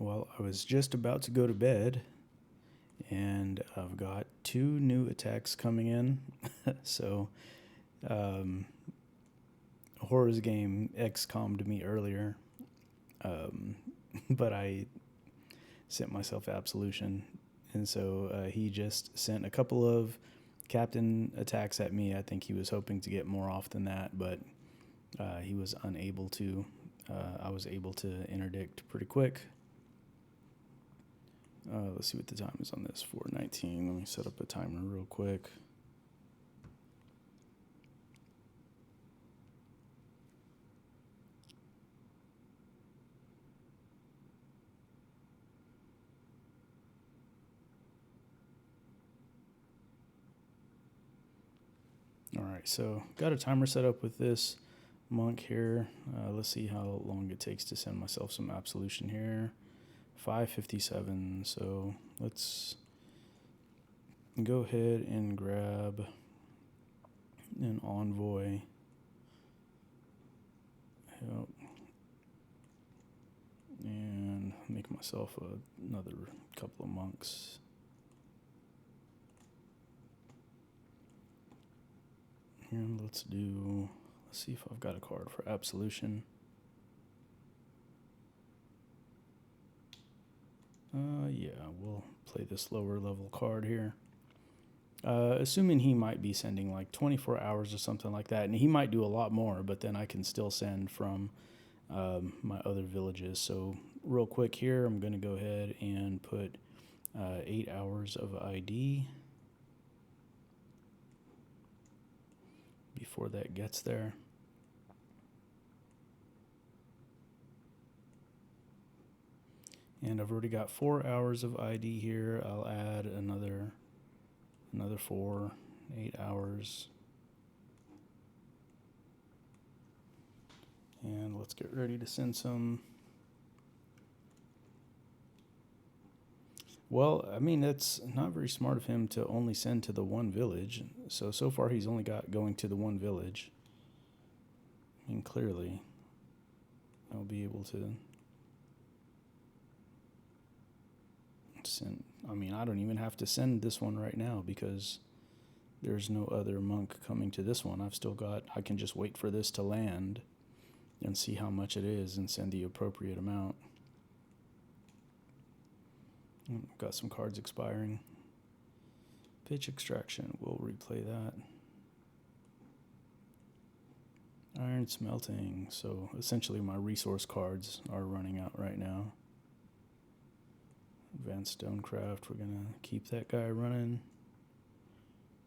Well, I was just about to go to bed, and I've got 2 new attacks coming in. So, horasgame XCOM'd me earlier, but I sent myself absolution, and so he just sent a couple of captain attacks at me. I think he was hoping to get more off than that, but he was unable to. I was able to interdict pretty quick. Let's see what the time is on this. 4:19. Let me set up a timer real quick. All right, so got a timer set up with this monk here. Let's see how long it takes to send myself some absolution here. 5:57. So let's go ahead and grab an envoy. Yep. And make myself another couple of monks. And let's see if I've got a card for absolution. Yeah, we'll play this lower level card here. Assuming he might be sending like 24 hours or something like that, and he might do a lot more, but then I can still send from my other villages. So real quick here, I'm going to go ahead and put 8 hours of ID before that gets there. And I've already got 4 hours of ID here. I'll add another 4, 8 hours. And let's get ready to send some. Well, I mean, that's not very smart of him to only send to the one village. So far he's only got going to the one village. I mean, clearly I'll be able to send. I mean, I don't even have to send this one right now because there's no other monk coming to this one. I can just wait for this to land and see how much it is and send the appropriate amount. Got some cards expiring. Pitch extraction, we'll replay that. Iron smelting, so essentially my resource cards are running out right now. Advanced stonecraft, we're gonna keep that guy running.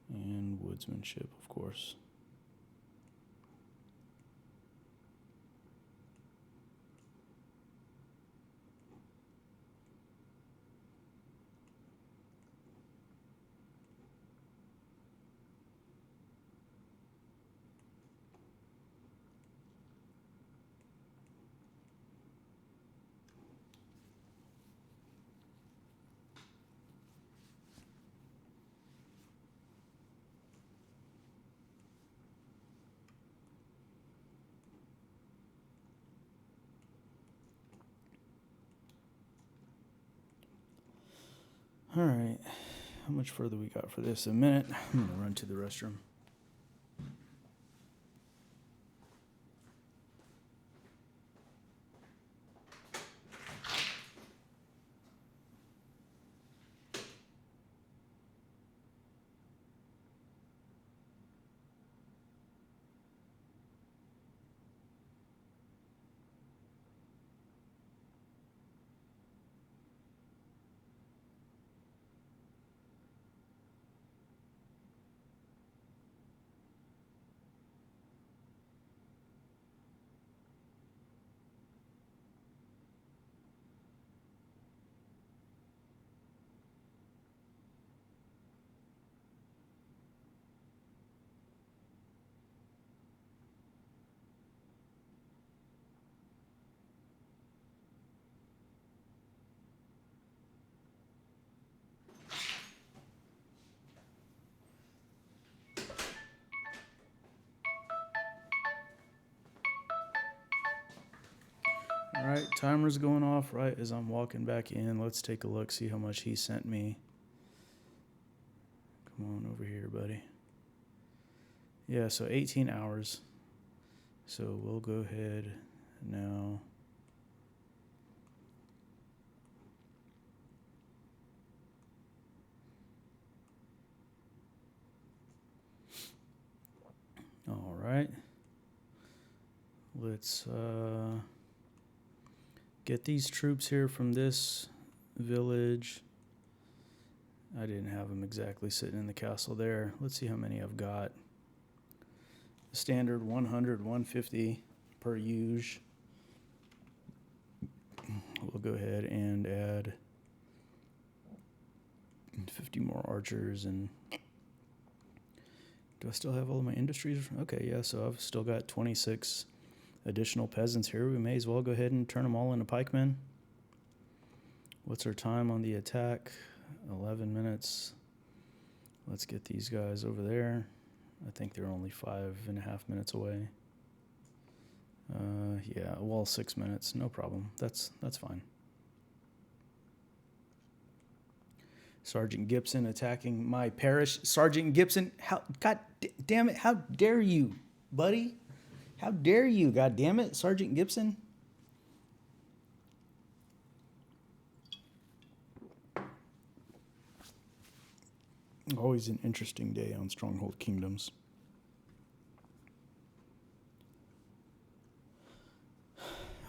And woodsmanship, of course. All right, how much further we got for this? A minute. I'm gonna run to the restroom. Alright, timer's going off right as I'm walking back in. Let's take a look, see how much he sent me. Come on over here, buddy. Yeah, so 18 hours. So we'll go ahead now. All right. Let's get these troops here from this village. I didn't have them exactly sitting in the castle there. Let's see how many I've got. Standard 100, 150 per use. We'll go ahead and add 50 more archers. And do I still have all of my industries? Okay, yeah, so I've still got 26 additional peasants here. We may as well go ahead and turn them all into pikemen. What's our time on the attack? 11 minutes. Let's get these guys over there. I think they're only 5.5 minutes away. Yeah, well, 6 minutes, no problem. That's fine. Sergeant Gibson attacking my parish. Sergeant Gibson, God damn it, how dare you, buddy? How dare you, God damn it, Sergeant Gibson? Always an interesting day on Stronghold Kingdoms.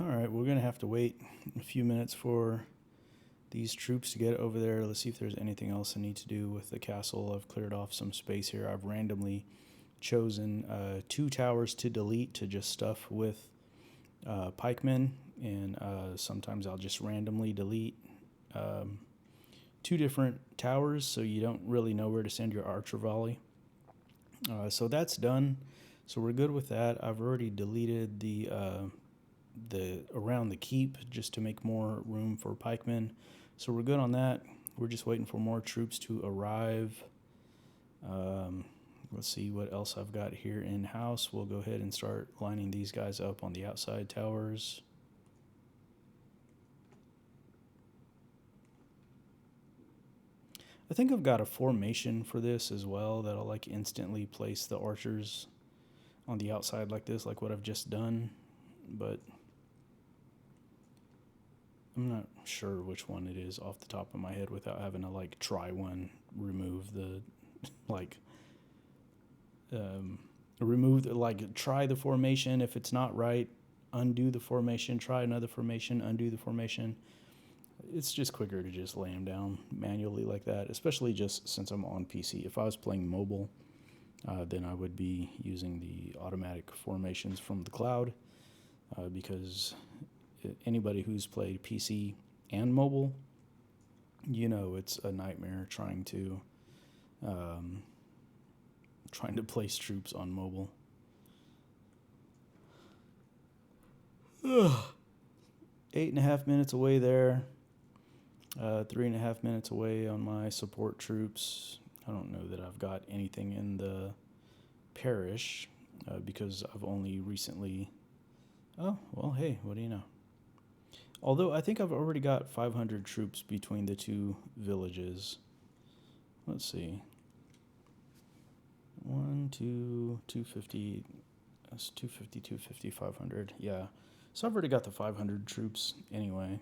All right, we're going to have to wait a few minutes for these troops to get over there. Let's see if there's anything else I need to do with the castle. I've cleared off some space here. I've randomly chosen 2 towers to delete to just stuff with pikemen, and sometimes I'll just randomly delete 2 different towers so you don't really know where to send your archer volley. So that's done. So we're good with that. I've already deleted the around the keep just to make more room for pikemen. So we're good on that. We're just waiting for more troops to arrive. Let's see what else I've got here in-house. We'll go ahead and start lining these guys up on the outside towers. I think I've got a formation for this as well that'll like instantly place the archers on the outside like this, like what I've just done, but I'm not sure which one it is off the top of my head without having to like try one, remove the try the formation. If it's not right, undo the formation, try another formation, undo the formation. It's just quicker to just lay them down manually like that, especially just since I'm on PC. If I was playing mobile, then I would be using the automatic formations from the cloud, because anybody who's played PC and mobile, you know it's a nightmare trying to place troops on mobile. Ugh. 8.5 minutes away there. 3.5 minutes away on my support troops. I don't know that I've got anything in the parish because I've only recently... Oh, well, hey, what do you know? Although I think I've already got 500 troops between the 2 villages. Let's see. 250. That's 250, 250, 500. Yeah. So I've already got the 500 troops anyway.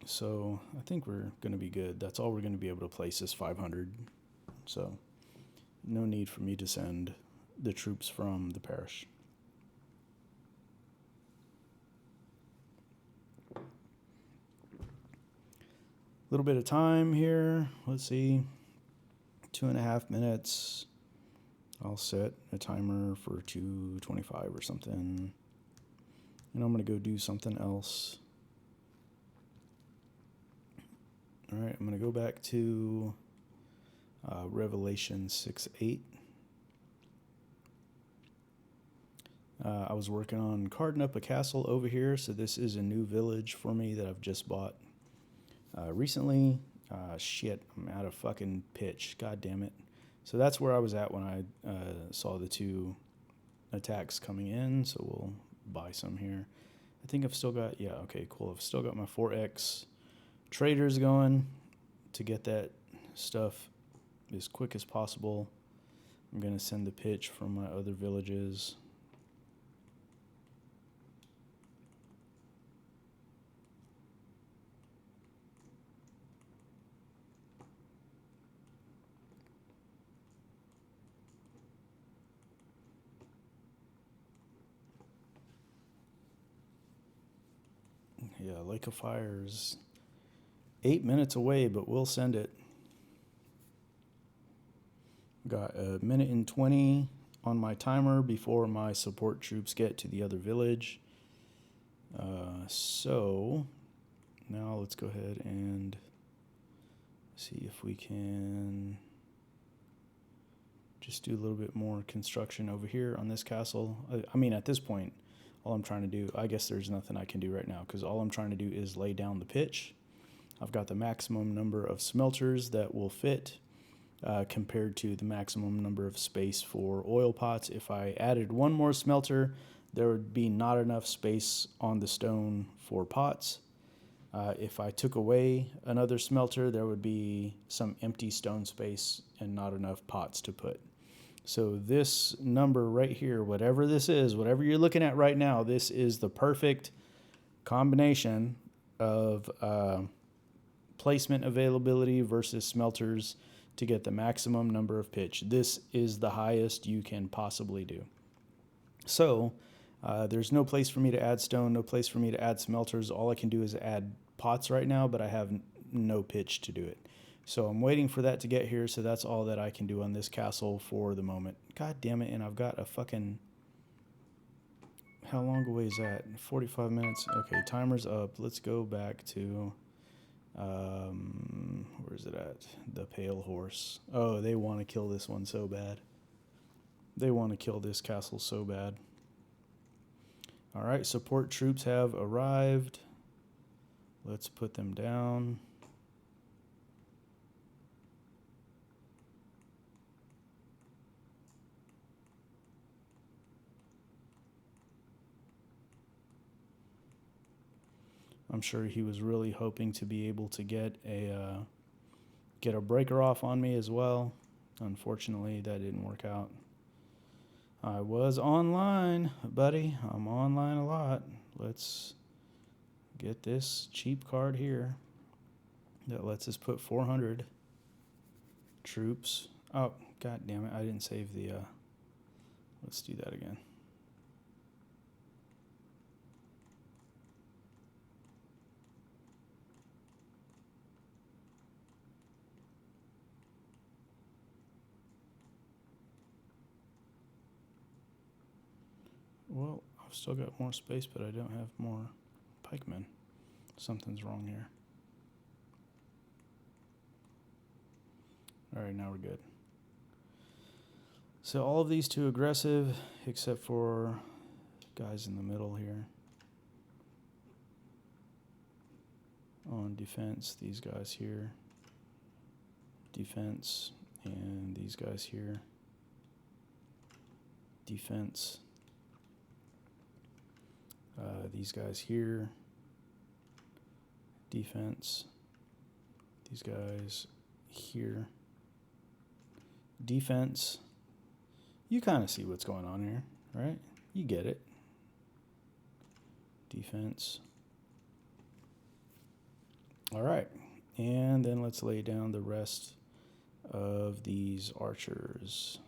So I think we're going to be good. That's all we're going to be able to place is 500. So no need for me to send the troops from the parish. A little bit of time here. Let's see. 2.5 minutes. I'll set a timer for 2:25 or something. And I'm going to go do something else. All right, I'm going to go back to Revelation 6:8. I was working on carding up a castle over here, so this is a new village for me that I've just bought recently. Shit, I'm out of fucking pitch. God damn it. So that's where I was at when I saw the 2 attacks coming in, so we'll buy some here. I think I've still got, yeah, okay, cool. I've still got my 4X traders going to get that stuff as quick as possible. I'm going to send the pitch from my other villages. Yeah, Lake of Fire's 8 minutes away, but we'll send it. Got a minute and 20 on my timer before my support troops get to the other village. So now let's go ahead and see if we can just do a little bit more construction over here on this castle. I mean, at this point, all I'm trying to do, I guess there's nothing I can do right now because all I'm trying to do is lay down the pitch. I've got the maximum number of smelters that will fit compared to the maximum number of space for oil pots. If I added one more smelter, there would be not enough space on the stone for pots. If I took away another smelter, there would be some empty stone space and not enough pots to put. So this number right here, whatever this is, whatever you're looking at right now, this is the perfect combination of placement availability versus smelters to get the maximum number of pitch. This is the highest you can possibly do. So there's no place for me to add stone, no place for me to add smelters. All I can do is add pots right now, but I have no pitch to do it. So I'm waiting for that to get here, so that's all that I can do on this castle for the moment. God damn it, and I've got a fucking... How long away is that? 45 minutes? Okay, timer's up. Let's go back to... where is it at? The Pale Horse. Oh, they want to kill this one so bad. They want to kill this castle so bad. All right, support troops have arrived. Let's put them down. I'm sure he was really hoping to be able to get a breaker off on me as well. Unfortunately, that didn't work out. I was online, buddy. I'm online a lot. Let's get this cheap card here that lets us put 400 troops. Oh, god damn it. I didn't save the... let's do that again. Well, I've still got more space, but I don't have more pikemen. Something's wrong here. All right, now we're good. So all of these too aggressive, except for guys in the middle here. On defense, these guys here. Defense, and these guys here. Defense. These guys here. Defense. These guys here. Defense. You kind of see what's going on here, right? You get it. Defense. All right. And then let's lay down the rest of these archers.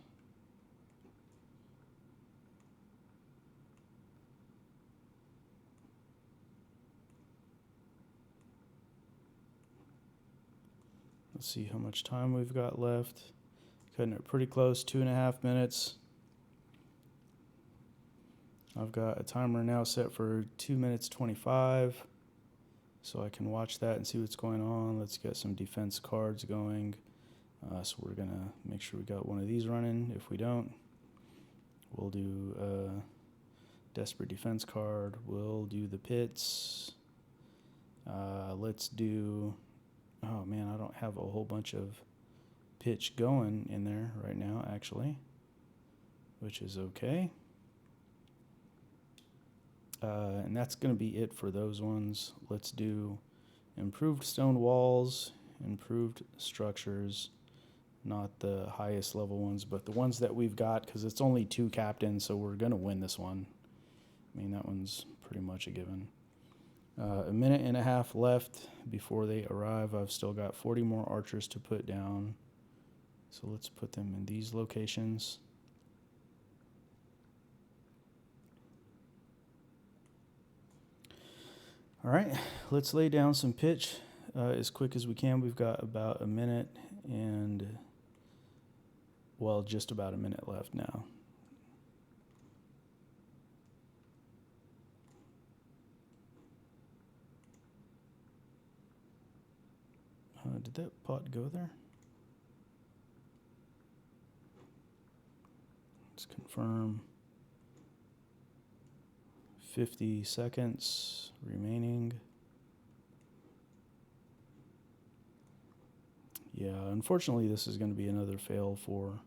Let's see how much time we've got left. Cutting it pretty close, 2.5 minutes. I've got a timer now set for 2 minutes 25. So I can watch that and see what's going on. Let's get some defense cards going. So we're going to make sure we got one of these running. If we don't, we'll do a desperate defense card. We'll do the pits. Let's do... Oh, man, I don't have a whole bunch of pitch going in there right now, actually, which is okay. And that's going to be it for those ones. Let's do improved stone walls, improved structures, not the highest level ones, but the ones that we've got, because it's only 2 captains, so we're going to win this one. I mean, that one's pretty much a given. A minute and a half left before they arrive. I've still got 40 more archers to put down. So let's put them in these locations. All right, let's lay down some pitch as quick as we can. We've got about a minute and, well, just about a minute left now. Did that pot go there? Let's confirm. 50 seconds remaining. Yeah, unfortunately, this is going to be another fail for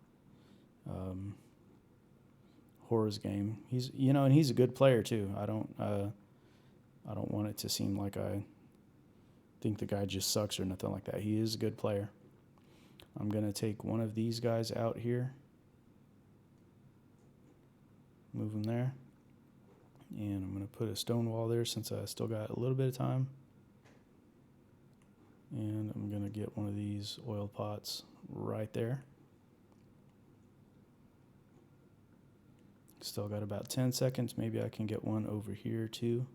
horasgame. He's, and he's a good player too. I don't want it to seem like I think the guy just sucks or nothing like that. He is a good player. I'm going to take one of these guys out here. Move him there. And I'm going to put a stone wall there since I still got a little bit of time. And I'm going to get one of these oil pots right there. Still got about 10 seconds. Maybe I can get one over here too,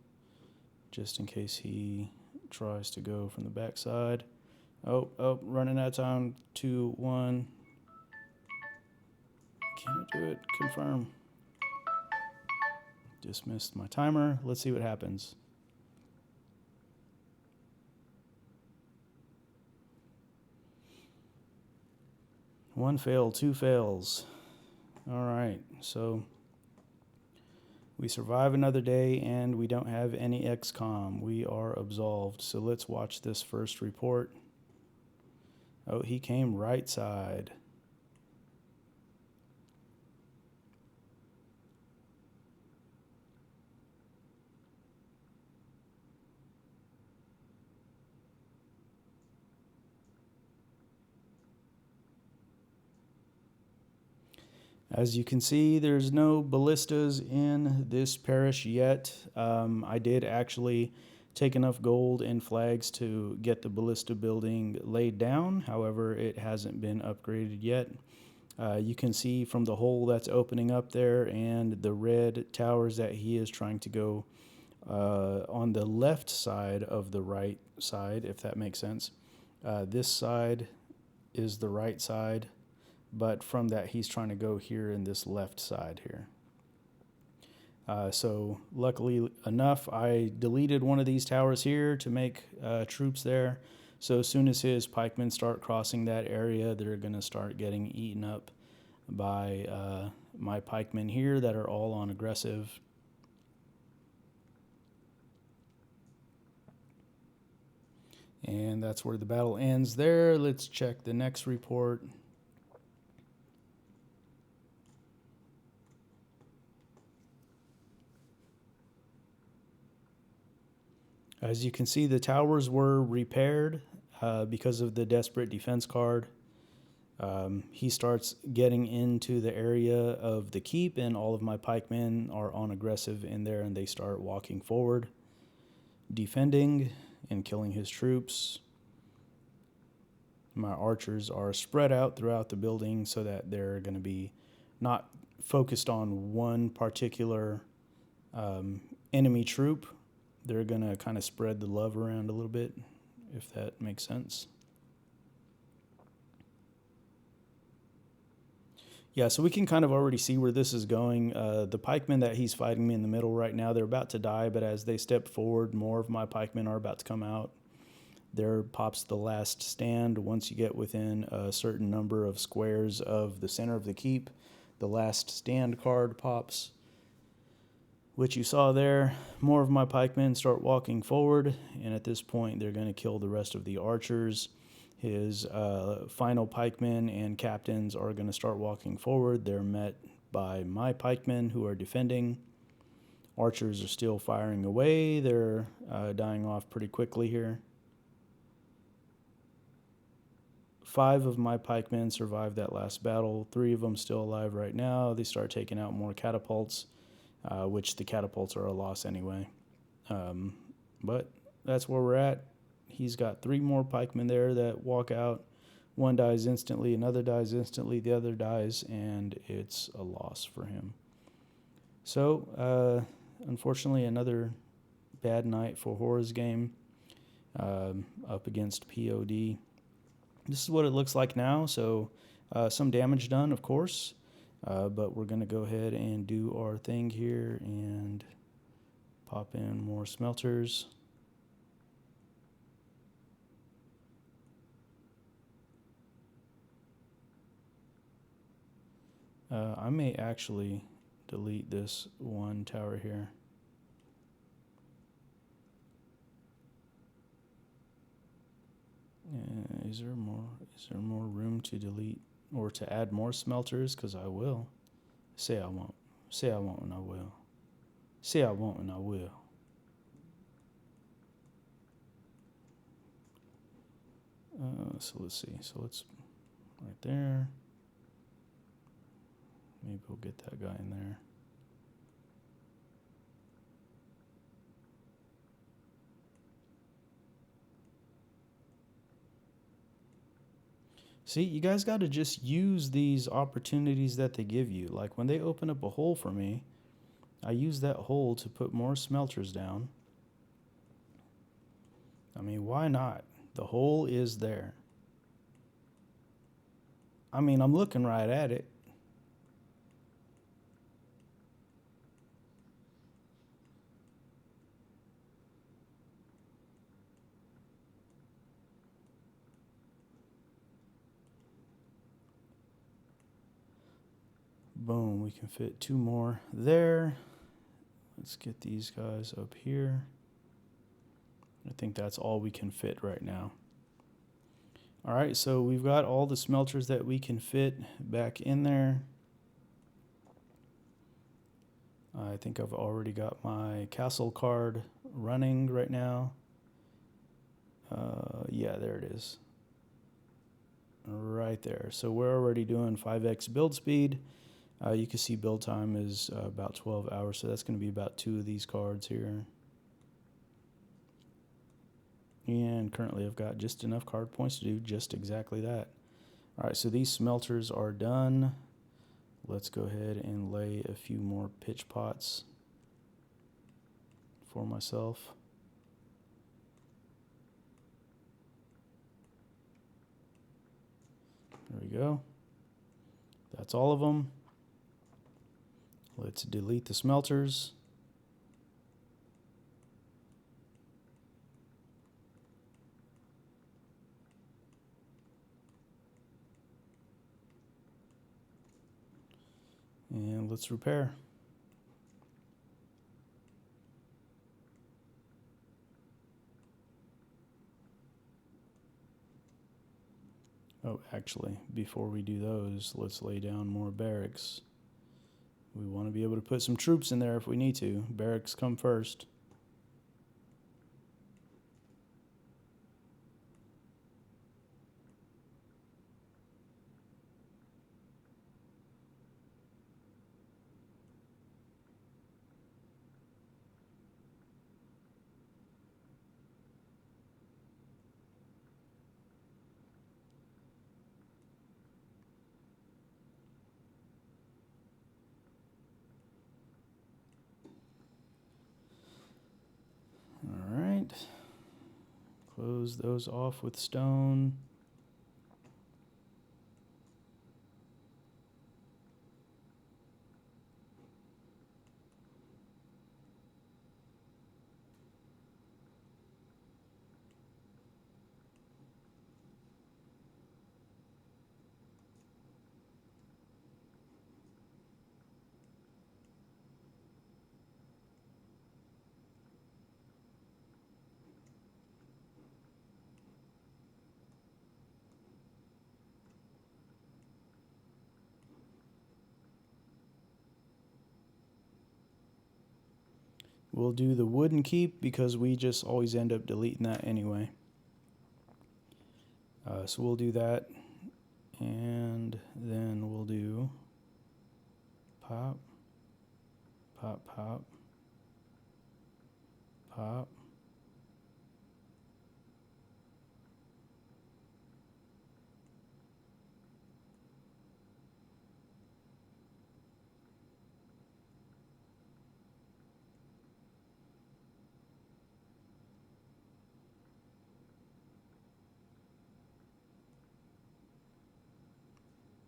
just in case he tries to go from the backside. Oh, running out of time. 2, 1. Can't do it. Confirm. Dismissed my timer. Let's see what happens. One fail, 2 fails. All right, so we survive another day and we don't have any XCOM. We are absolved. So let's watch this first report. Oh, he came right side. As you can see, there's no ballistas in this parish yet. I did actually take enough gold and flags to get the ballista building laid down. However, it hasn't been upgraded yet. You can see from the hole that's opening up there and the red towers that he is trying to go on the left side of the right side, if that makes sense. This side is the right side, but from that he's trying to go here in this left side here. So luckily enough, I deleted one of these towers here to make troops there. So as soon as his pikemen start crossing that area, they're going to start getting eaten up by my pikemen here that are all on aggressive. And that's where the battle ends there. Let's check the next report. As you can see, the towers were repaired because of the desperate defense card. He starts getting into the area of the keep, and all of my pikemen are on aggressive in there, and they start walking forward, defending and killing his troops. My archers are spread out throughout the building so that they're going to be not focused on one particular enemy troop. They're going to kind of spread the love around a little bit, if that makes sense. Yeah, so we can kind of already see where this is going. The pikemen that he's fighting me in the middle right now, they're about to die, but as they step forward, more of my pikemen are about to come out. There pops the last stand. Once you get within a certain number of squares of the center of the keep, the last stand card pops, which you saw there. More of my pikemen start walking forward, and at this point they're going to kill the rest of the archers. His final pikemen and captains are going to start walking forward. They're met by my pikemen who are defending. Archers are still firing away. They're dying off pretty quickly here. 5 of my pikemen survived that last battle. 3 of them still alive right now. They start taking out more catapults, which the catapults are a loss anyway. But that's where we're at. He's got 3 more pikemen there that walk out. One dies instantly, another dies instantly, the other dies, and it's a loss for him. So, unfortunately, another bad night for horasgame up against POD. This is what it looks like now. So some damage done, of course, but we're going to go ahead and do our thing here and pop in more smelters. I may actually delete this one tower here. Is there more room to delete or to add more smelters? Because I will. Say I won't. Say I won't and I will. Say I won't and I will. So let's see. So let's right there. Maybe we'll get that guy in there. See, you guys got to just use these opportunities that they give you. Like when they open up a hole for me, I use that hole to put more smelters down. I mean, why not? The hole is there. I mean, I'm looking right at it. Boom, we can fit 2 more there. Let's get these guys up here. I think that's all we can fit right now. All right, so we've got all the smelters that we can fit back in there. I think I've already got my castle card running right now. Yeah, there it is. Right there. So we're already doing 5x build speed. You can see build time is about 12 hours, so that's going to be about 2 of these cards here. And currently I've got just enough card points to do just exactly that. All right, so these smelters are done. Let's go ahead and lay a few more pitch pots for myself. There we go. That's all of them. Let's delete the smelters. And let's repair. Oh, actually, before we do those, let's lay down more barracks. We want to be able to put some troops in there if we need to. Barracks come first. All right. Close those off with stone. We'll do the wooden keep because we just always end up deleting that anyway. So we'll do that, and then we'll do pop, pop, pop, pop.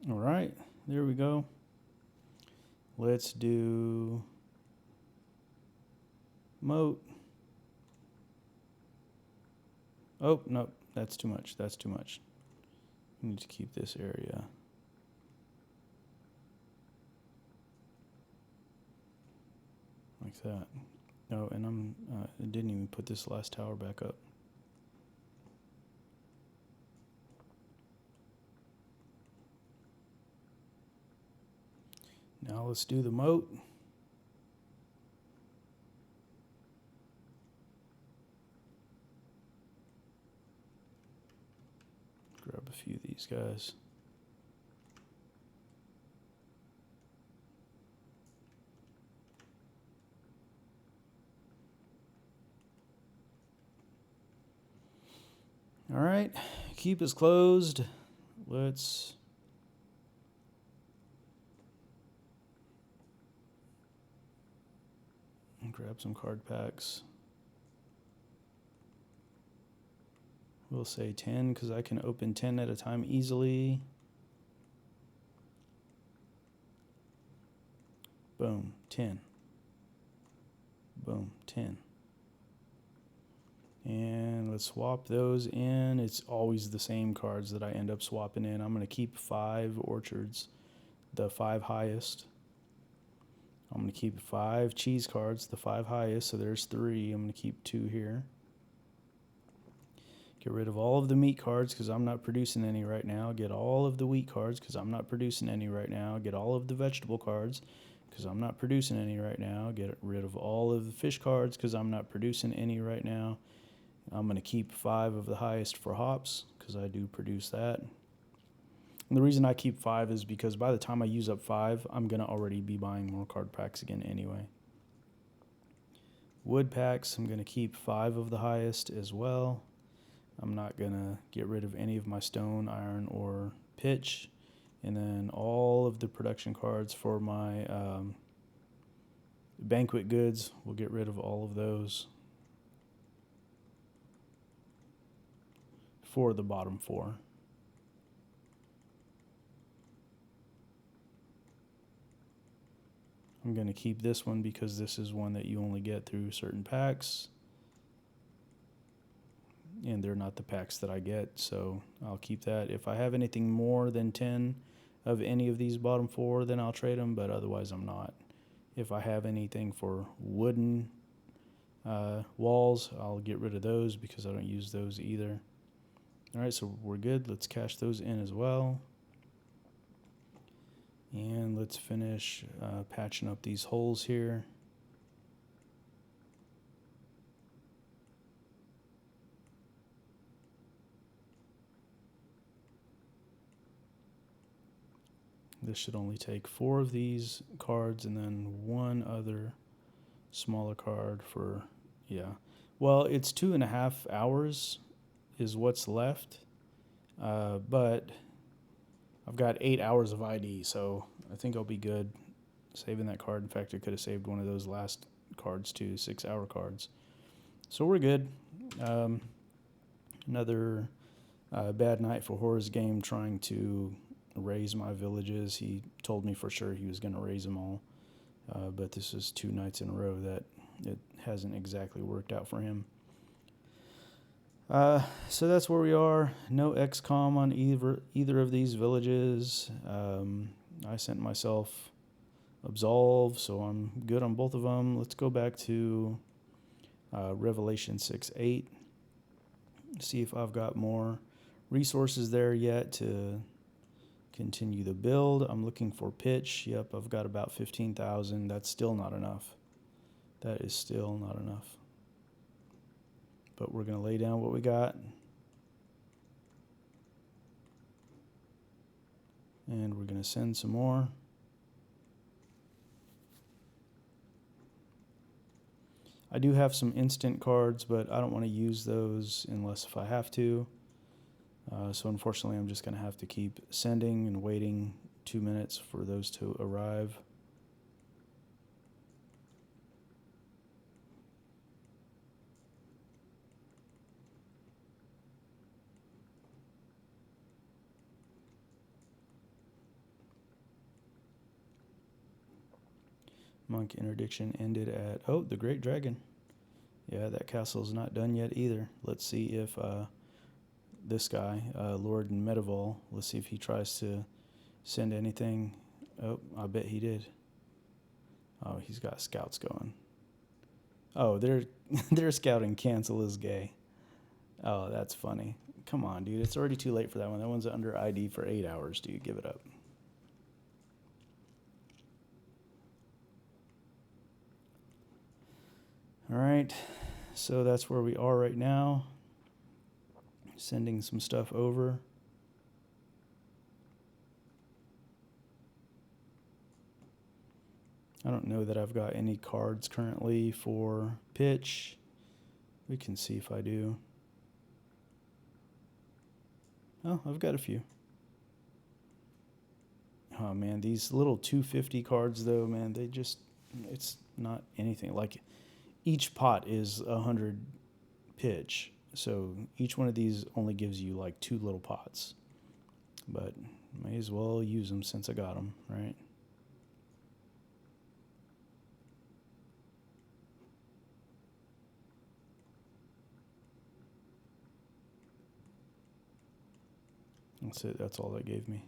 All right, there we go. Let's do moat. Oh, no, that's too much. That's too much. We need to keep this area. Like that. Oh, and I didn't even put this last tower back up. Now let's do the moat. Grab a few of these guys. All right, keep is closed. Let's grab some card packs. We'll say 10 because I can open 10 at a time easily. Boom, 10. Boom, 10. And let's swap those in. It's always the same cards that I end up swapping in. I'm going to keep 5 orchards, the 5 highest. I'm going to keep 5 cheese cards, the 5 highest, so there's 3. I'm going to keep 2 here. Get rid of all of the meat cards because I'm not producing any right now. Get all of the wheat cards because I'm not producing any right now. Get all of the vegetable cards because I'm not producing any right now. Get rid of all of the fish cards because I'm not producing any right now. I'm going to keep 5 of the highest for hops because I do produce that. And the reason I keep 5 is because by the time I use up 5, I'm going to already be buying more card packs again anyway. Wood packs, I'm going to keep 5 of the highest as well. I'm not going to get rid of any of my stone, iron, or pitch. And then all of the production cards for my banquet goods, we'll get rid of all of those for the bottom 4. I'm going to keep this one because this is one that you only get through certain packs. And they're not the packs that I get, so I'll keep that. If I have anything more than 10 of any of these bottom 4, then I'll trade them, but otherwise I'm not. If I have anything for wooden walls, I'll get rid of those because I don't use those either. All right, so we're good. Let's cash those in as well. And let's finish patching up these holes here. This should only take 4 of these cards and then 1 other smaller card for, yeah. Well, it's 2.5 hours is what's left, but I've got 8 hours of ID, so I think I'll be good saving that card. In fact, I could have saved one of those last cards too, 6-hour cards. So we're good. Another bad night for horasgame trying to raze my villages. He told me for sure he was going to raze them all, but this is 2 nights in a row that it hasn't exactly worked out for him. So that's where we are. No XCOM on either of these villages. I sent myself absolve, so I'm good on both of them. Let's go back to Revelation 6:8. See if I've got more resources there yet to continue the build. I'm looking for pitch. Yep, I've got about 15,000. That's still not enough. That is still not enough. But we're going to lay down what we got. And we're going to send some more. I do have some instant cards, but I don't want to use those unless if I have to. So unfortunately, I'm just going to have to keep sending and waiting 2 minutes for those to arrive. Monk interdiction ended at, oh, the Great Dragon. Yeah, that castle's not done yet either. Let's see if this guy, Lord Medieval, let's see if he tries to send anything. Oh, I bet he did. Oh, he's got scouts going. Oh, they're scouting cancel is gay. Oh, that's funny. Come on, dude. It's already too late for that one. That one's under ID for 8 hours, dude. Give it up. All right. So that's where we are right now. Sending some stuff over. I don't know that I've got any cards currently for pitch. We can see if I do. Oh, I've got a few. Oh, man, these little 250 cards, though, man, they just, it's not anything. Like, each pot is 100 pitch. So each one of these only gives you, like, 2 little pots. But may as well use them since I got them, right? That's it. That's all that gave me.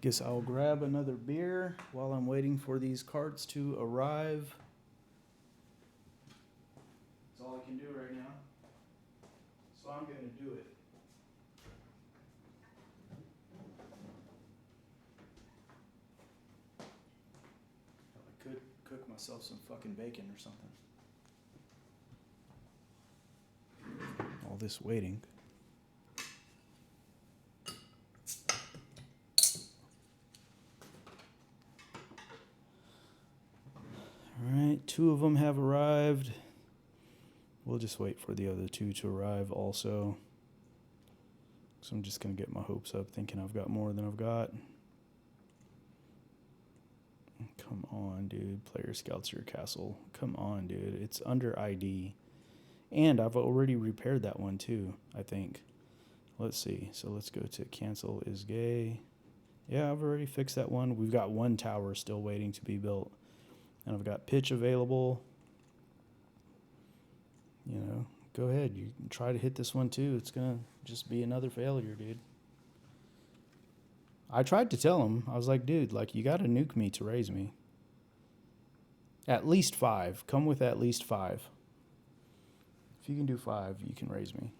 Guess I'll grab another beer while I'm waiting for these cards to arrive. That's all I can do right now. So I'm going to do it. I could cook myself some fucking bacon or something. All this waiting. All right, 2 of them have arrived. We'll just wait for the other 2 to arrive also. So I'm just going to get my hopes up thinking I've got more than I've got. Come on, dude. Player scouts your castle. Come on, dude. It's under ID. And I've already repaired that one too, I think. Let's see. So let's go to cancel is gay. Yeah, I've already fixed that one. We've got 1 tower still waiting to be built. And I've got pitch available. You know, go ahead. You can try to hit this one too. It's going to just be another failure, dude. I tried to tell him. I was like, dude, like, you got to nuke me to raise me. At least 5. Come with at least 5. If you can do 5, you can raise me.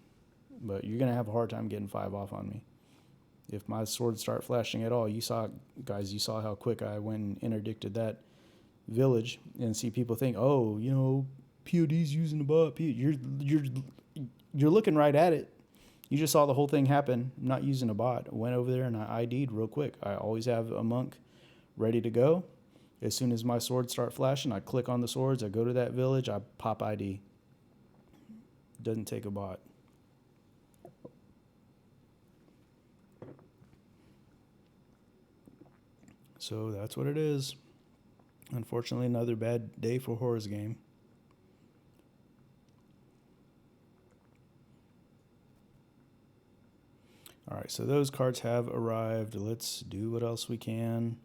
But you're going to have a hard time getting 5 off on me. If my swords start flashing at all, you saw how quick I went and interdicted that village, and see people think, oh, you know, POD's using the bot. You're looking right at it. You just saw the whole thing happen. I'm not using a bot. I went over there and I ID'd real quick. I always have a monk ready to go. As soon as my swords start flashing, I click on the swords. I go to that village. I pop ID. Doesn't take a bot. So that's what it is. Unfortunately, another bad day for horasgame. All right, so those cards have arrived. Let's do what else we can.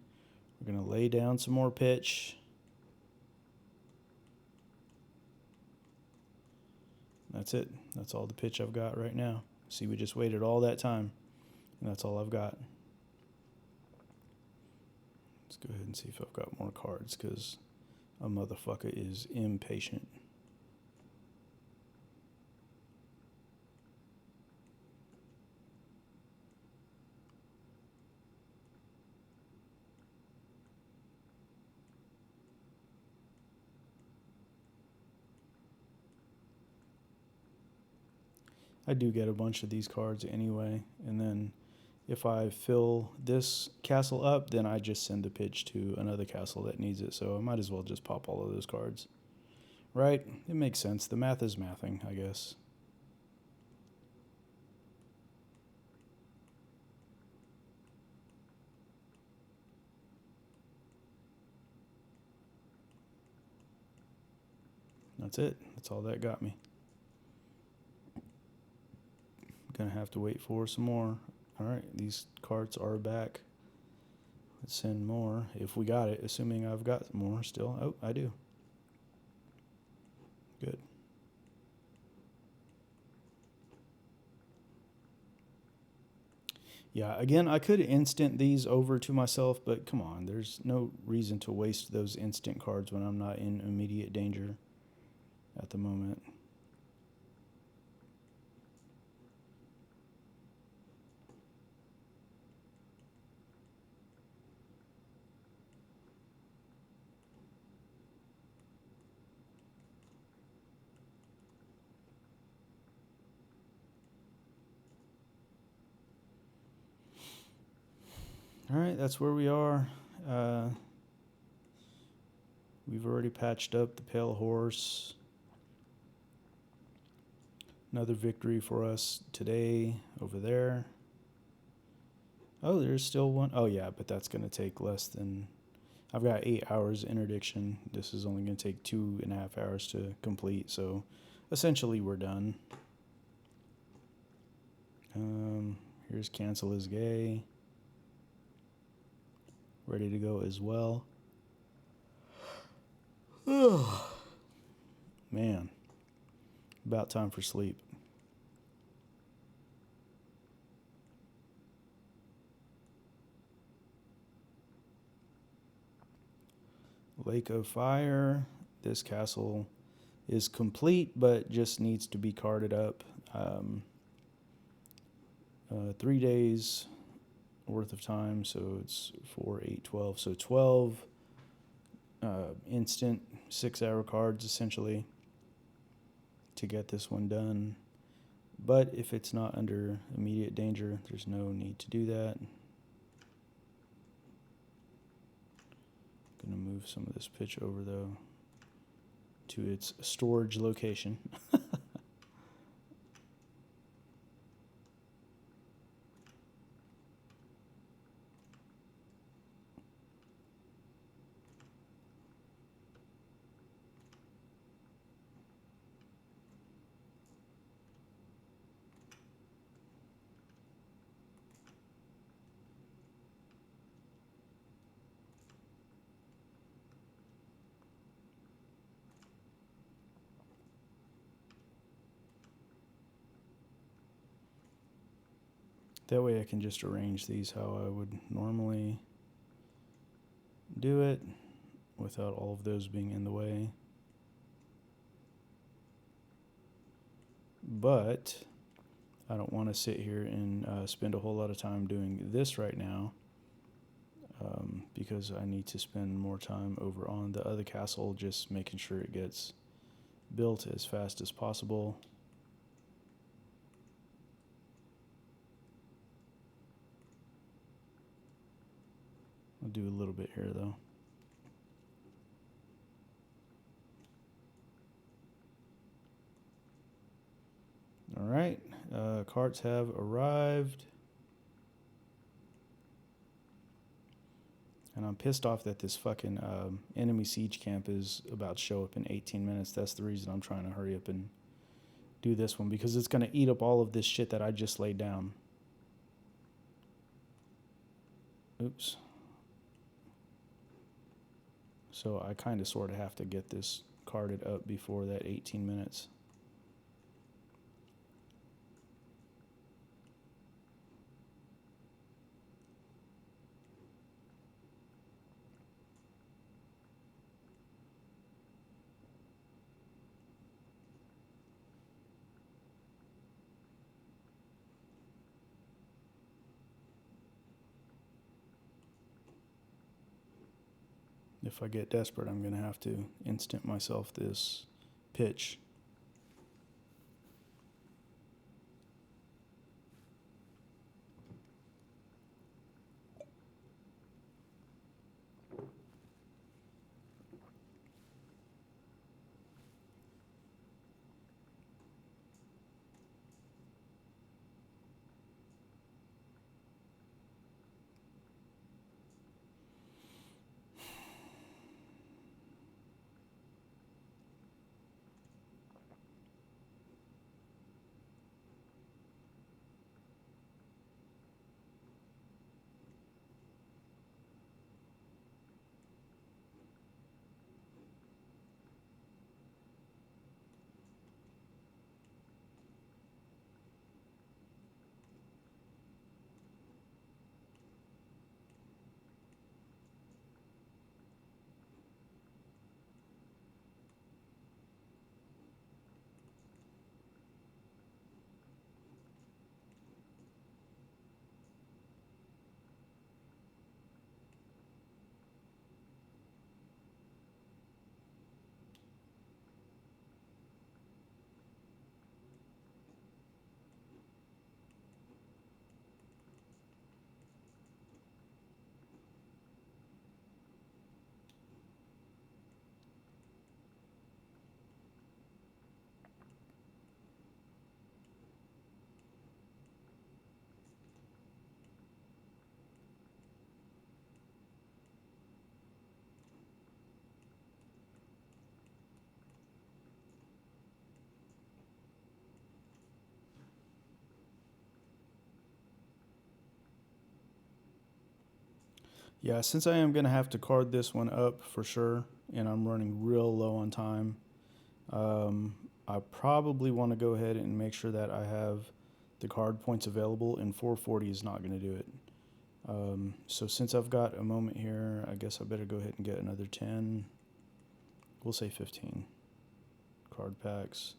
We're going to lay down some more pitch. That's it. That's all the pitch I've got right now. See, we just waited all that time, and that's all I've got. Let's go ahead and see if I've got more cards, because a motherfucker is impatient. I do get a bunch of these cards anyway, and then if I fill this castle up, then I just send the pitch to another castle that needs it, so I might as well just pop all of those cards. Right? It makes sense. The math is mathing, I guess. That's it. That's all that got me. Gonna have to wait for some more. Alright, these cards are back. Let's send more if we got it, assuming I've got more still. Oh, I do. Good. Yeah, again, I could instant these over to myself, but come on, there's no reason to waste those instant cards when I'm not in immediate danger at the moment. All right, that's where we are. We've already patched up the Pale Horse. Another victory for us today over there. Oh, there's still one. Oh, yeah, but that's going to take less than... I've got 8 hours interdiction. This is only going to take 2.5 hours to complete, so essentially we're done. Here's Cancel is Gay. Ready to go as well. Man, about time for sleep. Lake of Fire. This castle is complete, but just needs to be carded up. 3 days worth of time, so it's 4, 8, 12. So 12 instant 6-hour cards essentially to get this one done. But if it's not under immediate danger, there's no need to do that. Gonna move some of this pitch over though to its storage location. That way I can just arrange these how I would normally do it without all of those being in the way. But I don't want to sit here and spend a whole lot of time doing this right now because I need to spend more time over on the other castle just making sure it gets built as fast as possible. I'll do a little bit here though. All right, carts have arrived. And I'm pissed off that this fucking enemy siege camp is about to show up in 18 minutes. That's the reason I'm trying to hurry up and do this one, because it's going to eat up all of this shit that I just laid down. Oops. So I kind of sort of have to get this carded up before that 18 minutes. If I get desperate, I'm going to have to instant myself this pitch. Yeah, since I am going to have to card this one up for sure, and I'm running real low on time, I probably want to go ahead and make sure that I have the card points available, and 440 is not going to do it. So since I've got a moment here, I guess I better go ahead and get another 10. We'll say 15 card packs.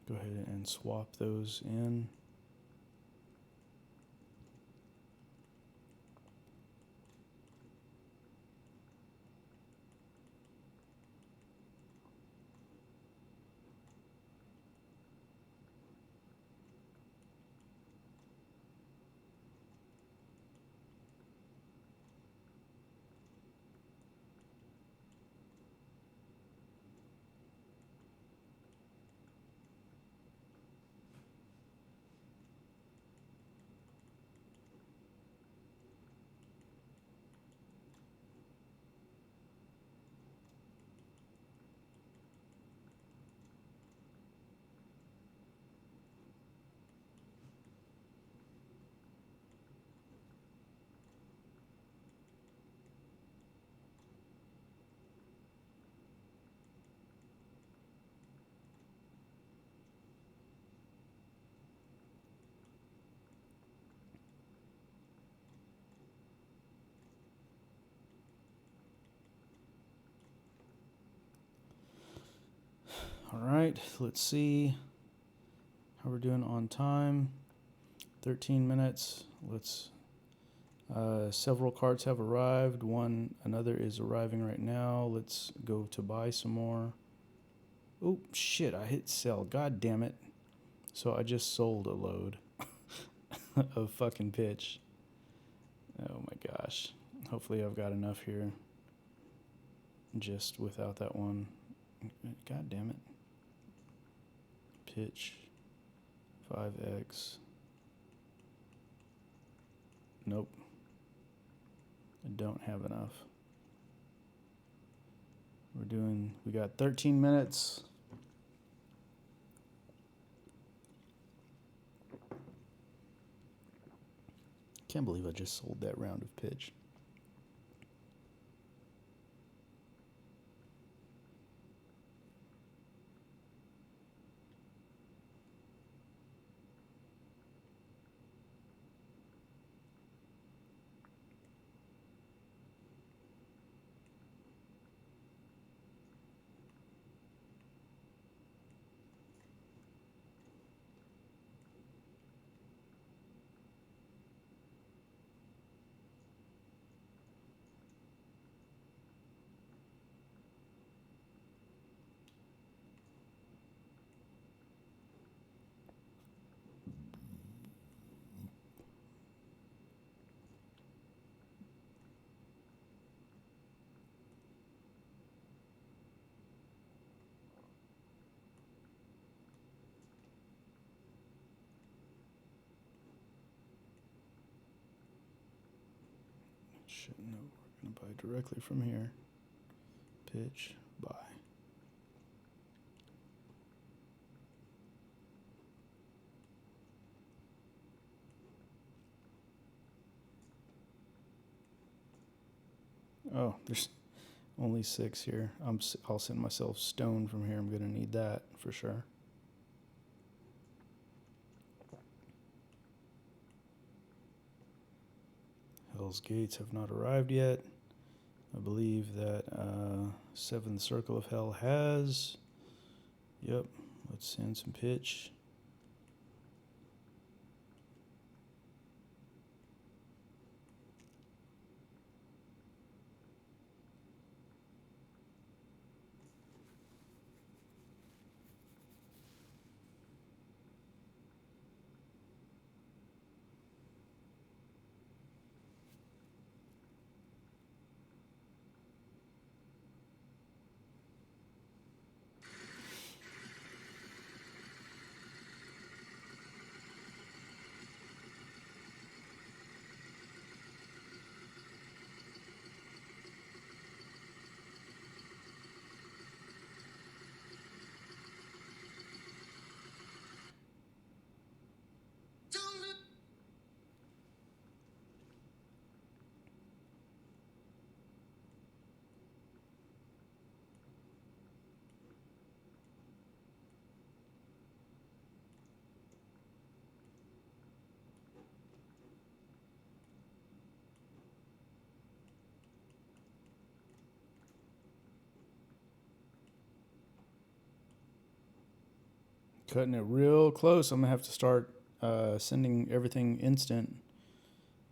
Go ahead and swap those in. All right, let's see how we're doing on time. 13 minutes. Let's. Several cards have arrived. Another is arriving right now. Let's go to buy some more. Oh shit! I hit sell. God damn it! So I just sold a load of fucking pitch. Oh my gosh! Hopefully I've got enough here. Just without that one. God damn it! Pitch 5x. Nope. I don't have enough. We got 13 minutes. Can't believe I just sold that round of pitch. Shit, no, we're gonna buy directly from here. Pitch, buy. Oh, there's only 6 here. I'll send myself stone from here. I'm gonna need that for sure. Hell's Gates have not arrived yet. I believe that 7th Circle of Hell has. Yep. Let's send some pitch. Cutting it real close. I'm going to have to start sending everything instant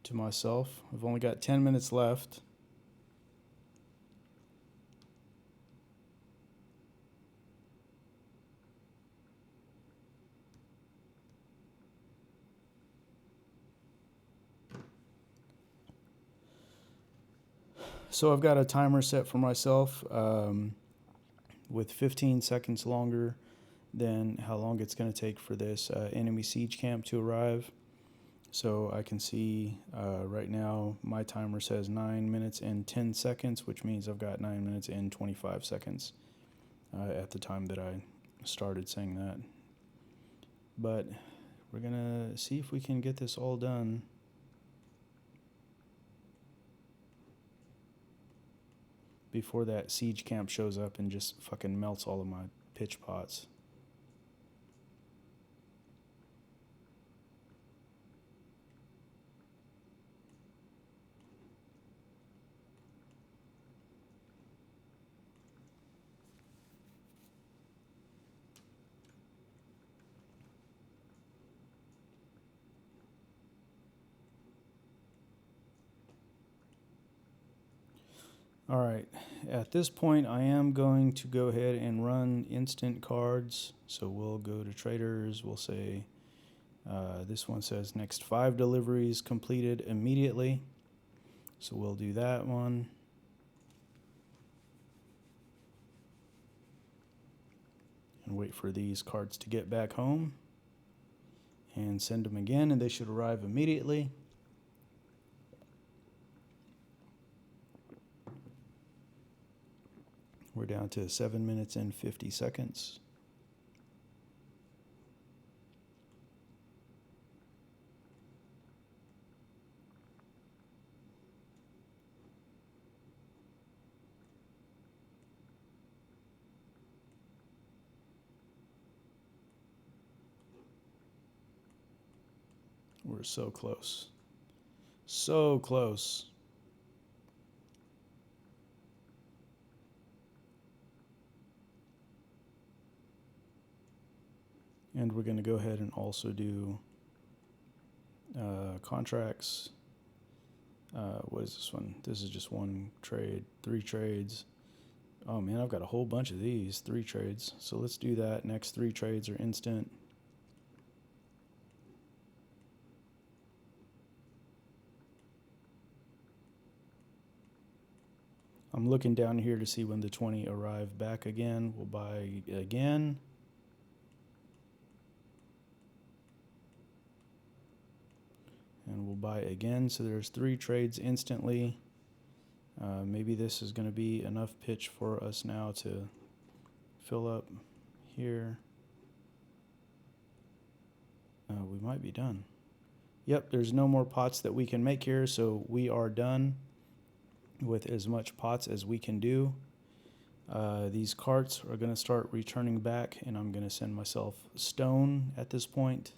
to myself. I've only got 10 minutes left. So I've got a timer set for myself with 15 seconds longer than how long it's going to take for this enemy siege camp to arrive. So I can see right now my timer says 9 minutes and 10 seconds, which means I've got 9 minutes and 25 seconds at the time that I started saying that. But we're going to see if we can get this all done. Before that siege camp shows up and just fucking melts all of my pitch pots. All right, at this point I am going to go ahead and run instant cards. So we'll go to traders, we'll say this one says next 5 deliveries completed immediately. So we'll do that one. And wait for these cards to get back home. And send them again, and they should arrive immediately. We're down to 7 minutes and 50 seconds. We're so close. So close. And we're going to go ahead and also do contracts. What is this one? This is just one trade, 3 trades. Oh man, I've got a whole bunch of these, 3 trades. So let's do that. Next 3 trades are instant. I'm looking down here to see when the 20 arrive back again. We'll buy again. And we'll buy again. So there's 3 trades instantly. Maybe this is going to be enough pitch for us now to fill up here. We might be done. Yep, there's no more pots that we can make here, so we are done with as much pots as we can do. These carts are going to start returning back, and I'm going to send myself stone at this point.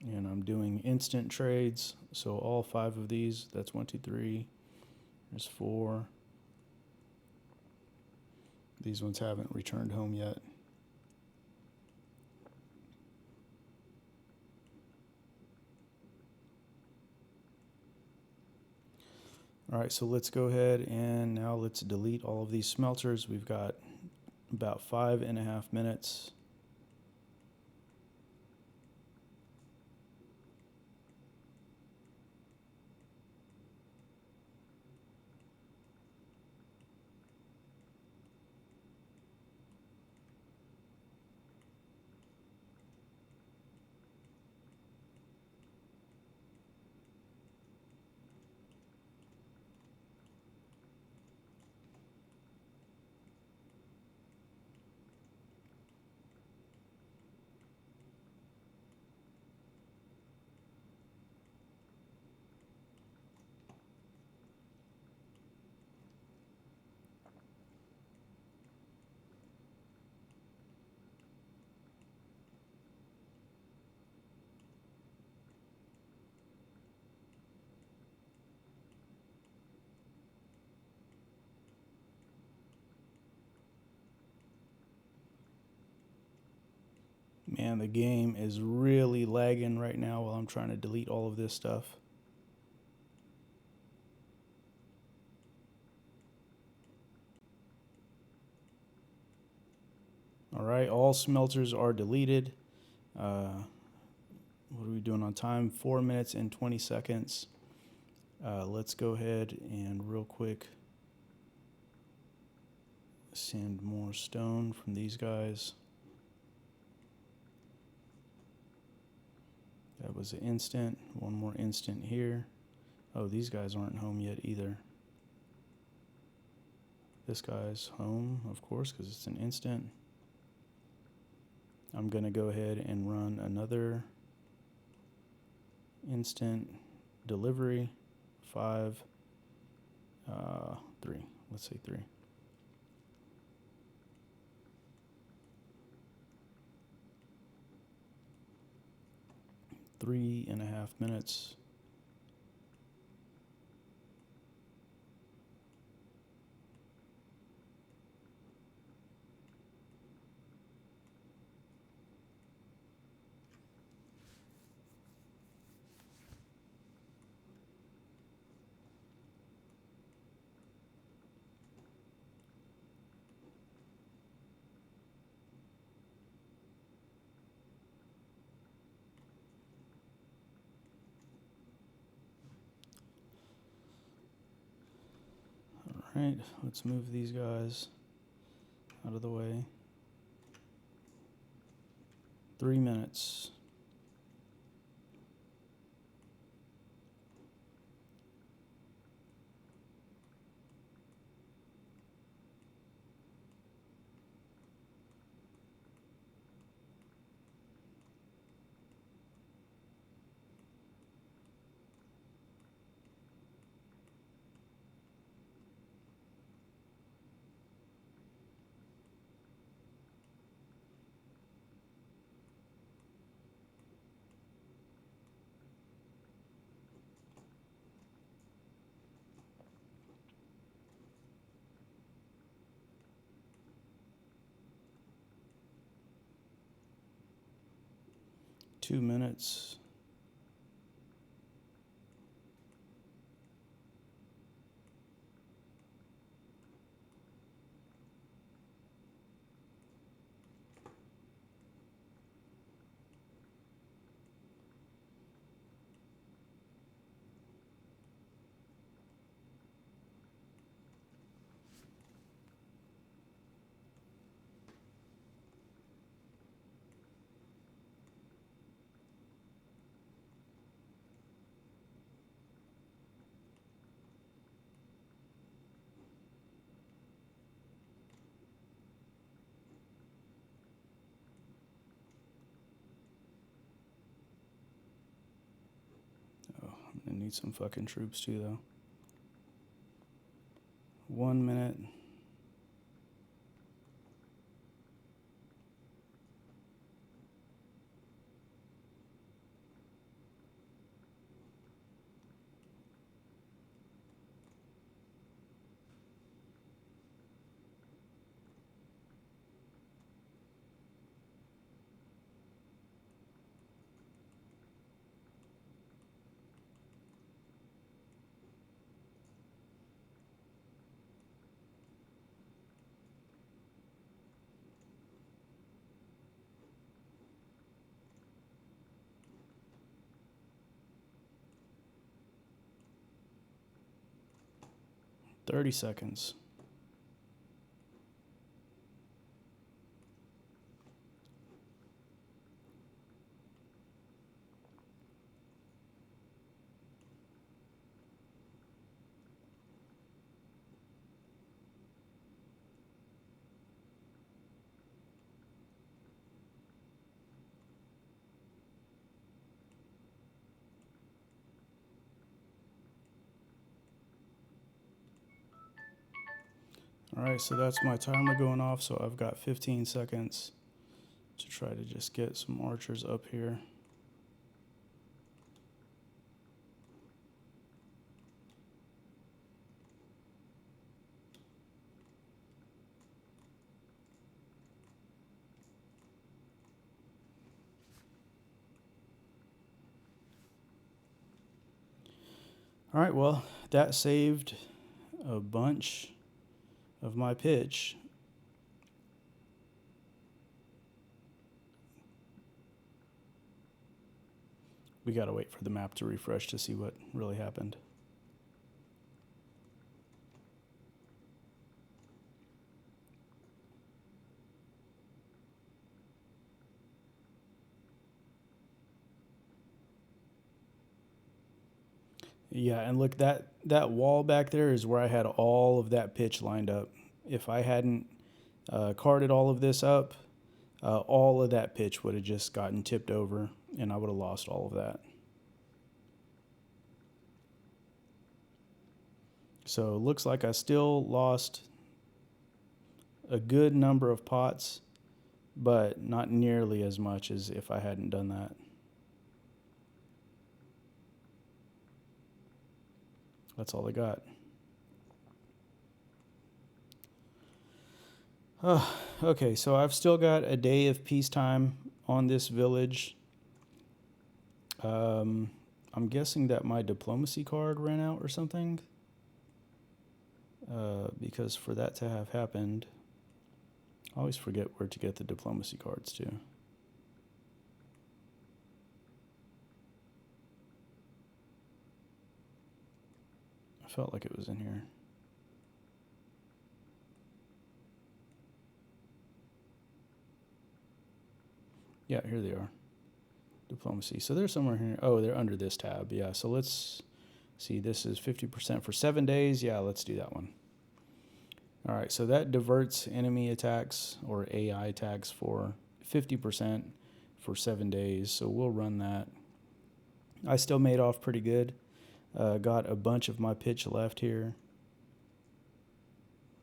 And I'm doing instant trades, so all 5 of these, that's 1, 2, 3, there's 4. These ones haven't returned home yet. All right, so let's go ahead and now let's delete all of these smelters. We've got about 5.5 minutes. and the game is really lagging right now while I'm trying to delete all of this stuff. All right, all smelters are deleted. What are we doing on time? 4 minutes and 20 seconds. Let's go ahead and real quick send more stone from these guys. That was an instant. One more instant here. Oh, these guys aren't home yet either. This guy's home, of course, because it's an instant. I'm going to go ahead and run another instant delivery. 5, 3. Let's say 3. Three and a half minutes. All right, let's move these guys out of the way. 3 minutes. Two minutes. I need some fucking troops too, though. 1 minute. Thirty seconds. All right, so that's my timer going off, so I've got 15 seconds to try to just get some archers up here. All right, well, that saved a bunch of my pitch. We got to wait for the map to refresh to see what really happened. Yeah, and look, that wall back there is where I had all of that pitch lined up. If I hadn't carded all of this up, all of that pitch would have just gotten tipped over, and I would have lost all of that. So it looks like I still lost a good number of pots, but not nearly as much as if I hadn't done that. That's all I got. Okay, so I've still got a day of peacetime on this village. I'm guessing that my diplomacy card ran out or something. Because for that to have happened, I always forget where to get the diplomacy cards to. I felt like it was in here. Yeah, here they are. Diplomacy. So they're somewhere here. Oh, they're under this tab. Yeah, so let's see. This is 50% for 7 days. Yeah, let's do that one. All right, so that diverts enemy attacks or AI attacks for 50% for 7 days. So we'll run that. I still made off pretty good. Got a bunch of my pitch left here.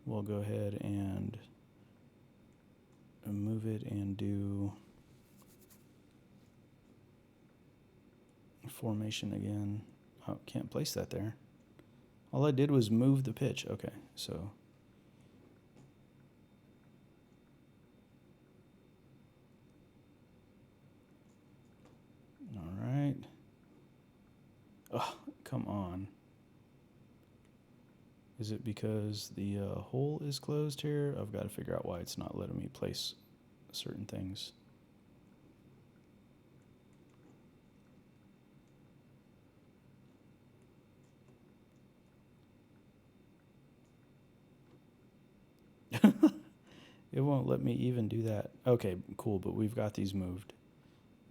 We'll go ahead and move it and do formation again. Oh, can't place that there. All I did was move the pitch. Okay, so all right. Oh, come on. Is it because the hole is closed here? I've got to figure out why it's not letting me place certain things. It won't let me even do that. Okay, cool, but we've got these moved.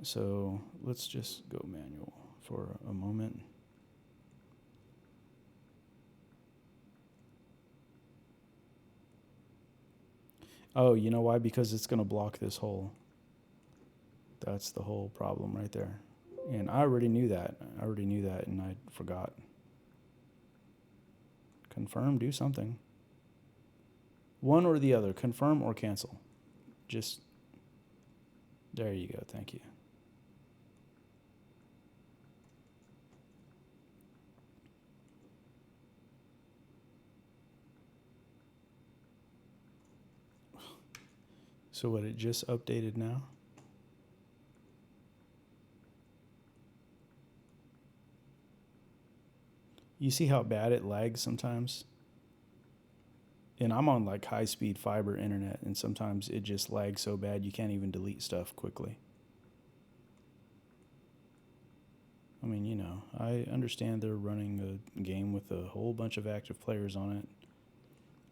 So let's just go manual for a moment. Oh, you know why? Because it's going to block this hole. That's the whole problem right there. And I already knew that. And I forgot. Confirm, do something. One or the other, confirm or cancel. Just, there you go, thank you. So what, it just updated now? You see how bad it lags sometimes? And I'm on like high-speed fiber internet, and sometimes it just lags so bad you can't even delete stuff quickly. I mean, you know, I understand they're running a game with a whole bunch of active players on it.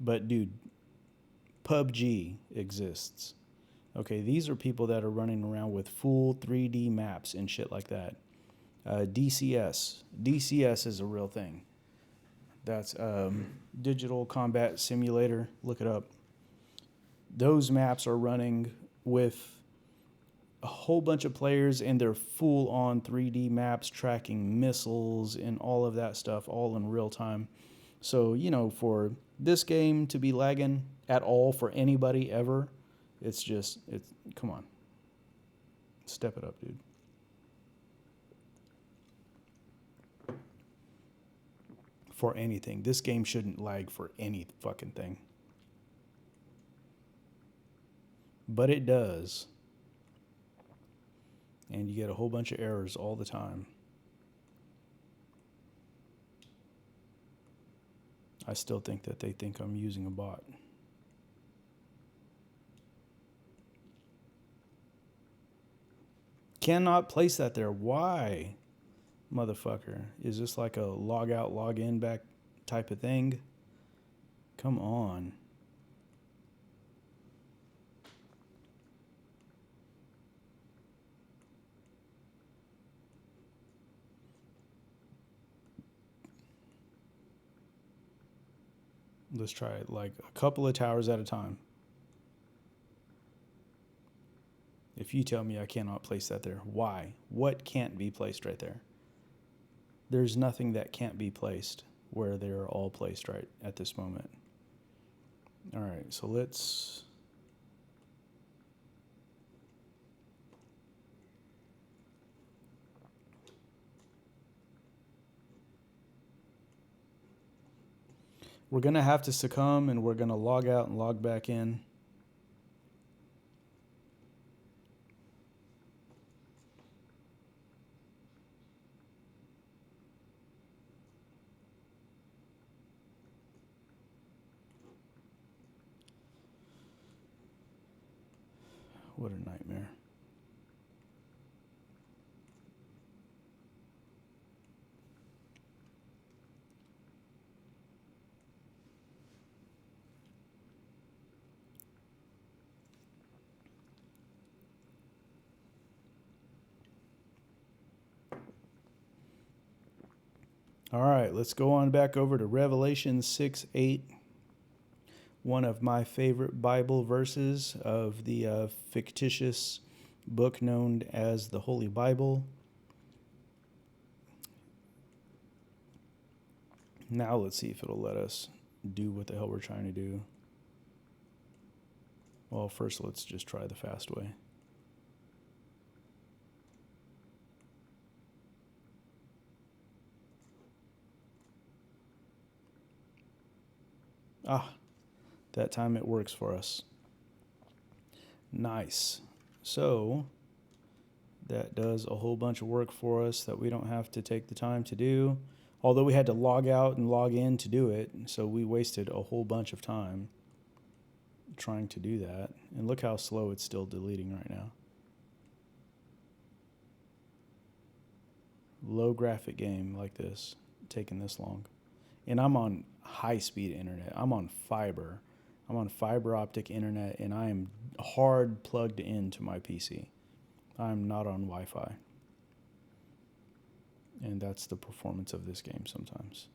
But, dude, PUBG exists. Okay, these are people that are running around with full 3D maps and shit like that. DCS. DCS is a real thing. That's Digital Combat Simulator. Look it up. Those maps are running with a whole bunch of players, and they're full-on 3D maps tracking missiles and all of that stuff all in real time. So, you know, for this game to be lagging at all for anybody ever, it's come on. Step it up, dude. For anything. This game shouldn't lag for any fucking thing. But it does. And you get a whole bunch of errors all the time. I still think that they think I'm using a bot. Cannot place that there. Why? Motherfucker. Is this like a log out, log in back type of thing? Come on. Let's try it like a couple of towers at a time. If you tell me I cannot place that there, why? What can't be placed right there? There's nothing that can't be placed where they're all placed right at this moment. All right, so let's... We're going to have to succumb, and we're going to log out and log back in. What a nightmare. All right, let's go on back over to Revelation 6:8, one of my favorite Bible verses of the fictitious book known as the Holy Bible. Now let's see if it'll let us do what the hell we're trying to do. Well, first let's just try the fast way. Ah, that time it works for us. Nice. So that does a whole bunch of work for us that we don't have to take the time to do. Although we had to log out and log in to do it, so we wasted a whole bunch of time trying to do that. And look how slow it's still deleting right now. Low graphic game like this taking this long. And I'm on high-speed internet. I'm on fiber. I'm on fiber optic internet, and I am hard plugged into my PC. I'm not on Wi-Fi. And that's the performance of this game sometimes.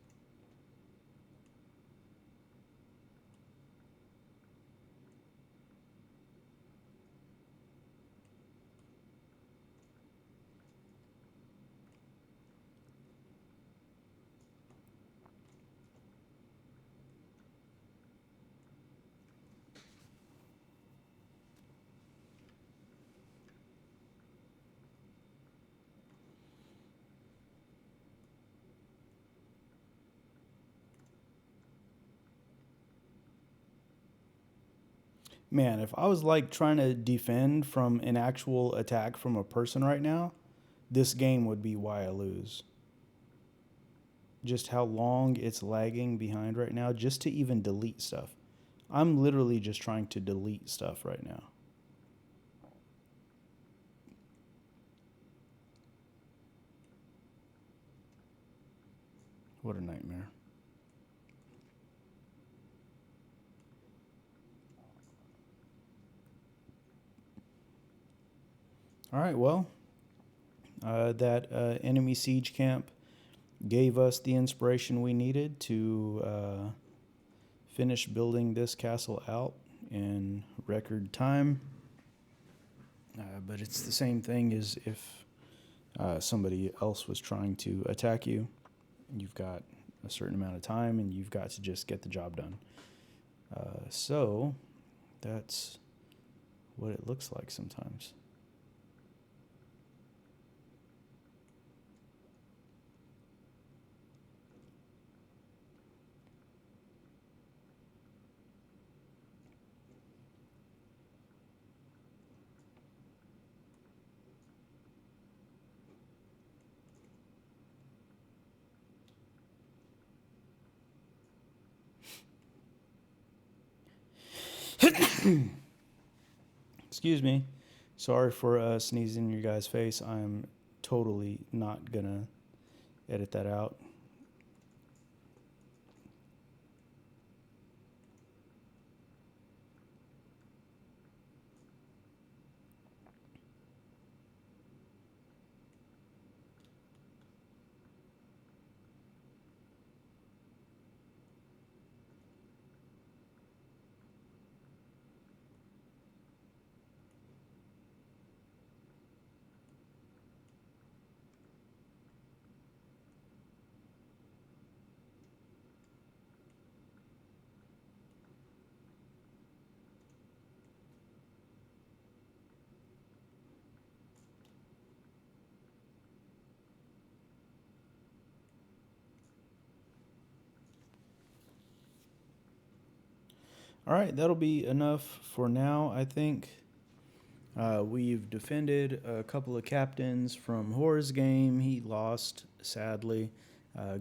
Man, if I was like trying to defend from an actual attack from a person right now, this game would be why I lose. Just how long it's lagging behind right now, just to even delete stuff. I'm literally just trying to delete stuff right now. What a nightmare. All right, well, that enemy siege camp gave us the inspiration we needed to finish building this castle out in record time. But it's the same thing as if somebody else was trying to attack you. You've got a certain amount of time, and you've got to just get the job done. So that's what it looks like sometimes. Excuse me. Sorry for sneezing in your guys' face. I'm totally not gonna edit that out. All right, that'll be enough for now, I think. We've defended a couple of captains from horasgame. He lost, sadly.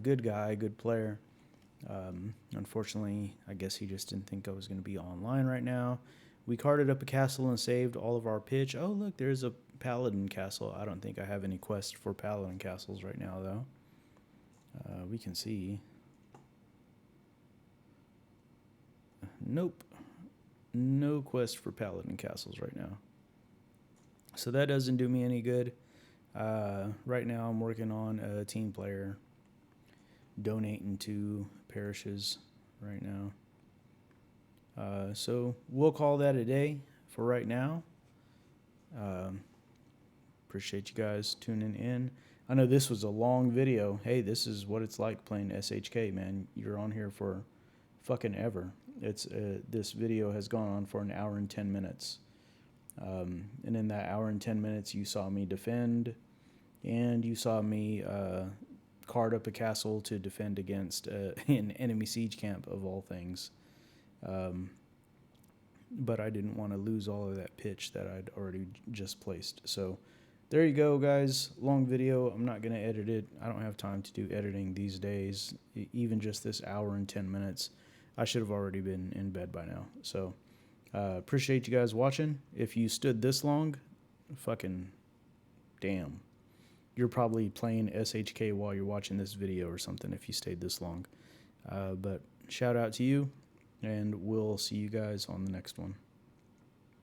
Good guy, good player. Unfortunately, I guess he just didn't think I was going to be online right now. We carted up a castle and saved all of our pitch. Oh, look, there's a paladin castle. I don't think I have any quests for paladin castles right now, though. We can see. Nope. No quest for paladin castles right now. So that doesn't do me any good. Right now I'm working on a team player, donating to parishes right now. So we'll call that a day for right now. Appreciate you guys tuning in. I know this was a long video. Hey, this is what it's like playing SHK, man. You're on here for fucking ever. It's this video has gone on for an hour and 10 minutes. And in that hour and 10 minutes, you saw me defend, and you saw me card up a castle to defend against an enemy siege camp, of all things. But I didn't want to lose all of that pitch that I'd already just placed. So there you go, guys. Long video. I'm not going to edit it. I don't have time to do editing these days. Even just this hour and 10 minutes, I should have already been in bed by now. So appreciate you guys watching. If you stood this long, fucking damn. You're probably playing SHK while you're watching this video or something if you stayed this long. But shout out to you, and we'll see you guys on the next one.